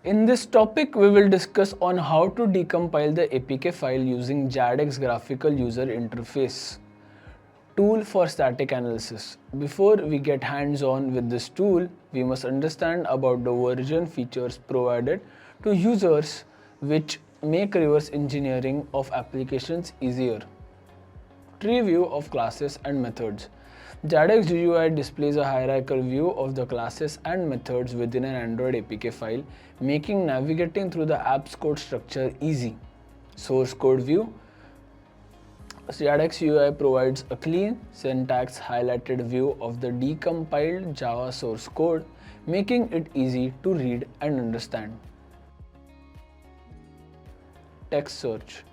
In this topic, we will discuss on how to decompile the APK file using JADX graphical user interface tool for static analysis. Before we get hands-on with this tool, we must understand about the version features provided to users which make reverse engineering of applications easier. Tree view of classes and methods. JADX GUI displays a hierarchical view of the classes and methods within an Android APK file, making navigating through the app's code structure easy. Source code view. JADX UI provides a clean, syntax highlighted view of the decompiled Java source code, making it easy to read and understand. Text search.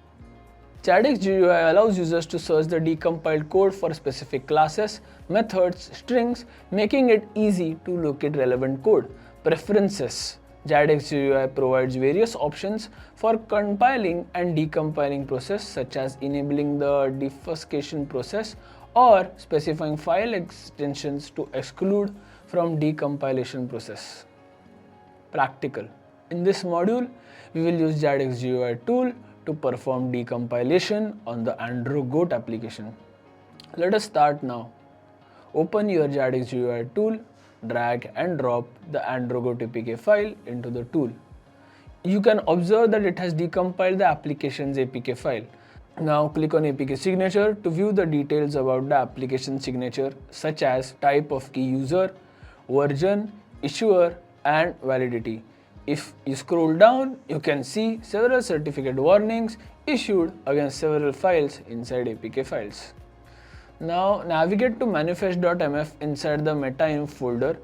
JADX GUI allows users to search the decompiled code for specific classes, methods, strings, making it easy to locate relevant code. Preferences. JADX GUI provides various options for compiling and decompiling process, such as enabling the defuscation process or specifying file extensions to exclude from decompilation process. Practical. In this module, we will use JADX GUI tool to perform decompilation on the Android Goat application. Let us start now. Open your JADX GUI tool, drag and drop the Android Goat APK file into the tool. You can observe that it has decompiled the application's APK file. Now click on APK signature to view the details about the application signature, such as type of key user, version, issuer, and validity. If you scroll down, you can see several certificate warnings issued against several files inside APK files. Now navigate to manifest.mf inside the meta.inf folder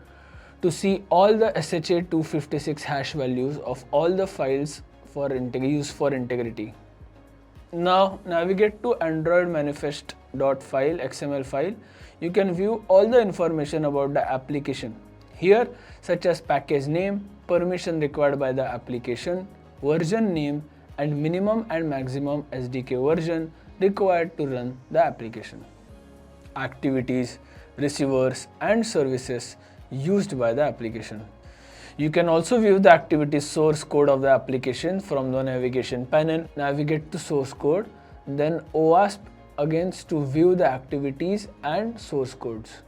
to see all the SHA-256 hash values of all the files for use for integrity. Now navigate to Android manifest.file XML file. You can view all the information about the application here, such as package name, permission required by the application, version name, and minimum and maximum SDK version required to run the application. Activities, receivers, and services used by the application. You can also view the activity source code of the application from the navigation panel. Navigate to source code, then OWASP again to view the activities and source codes.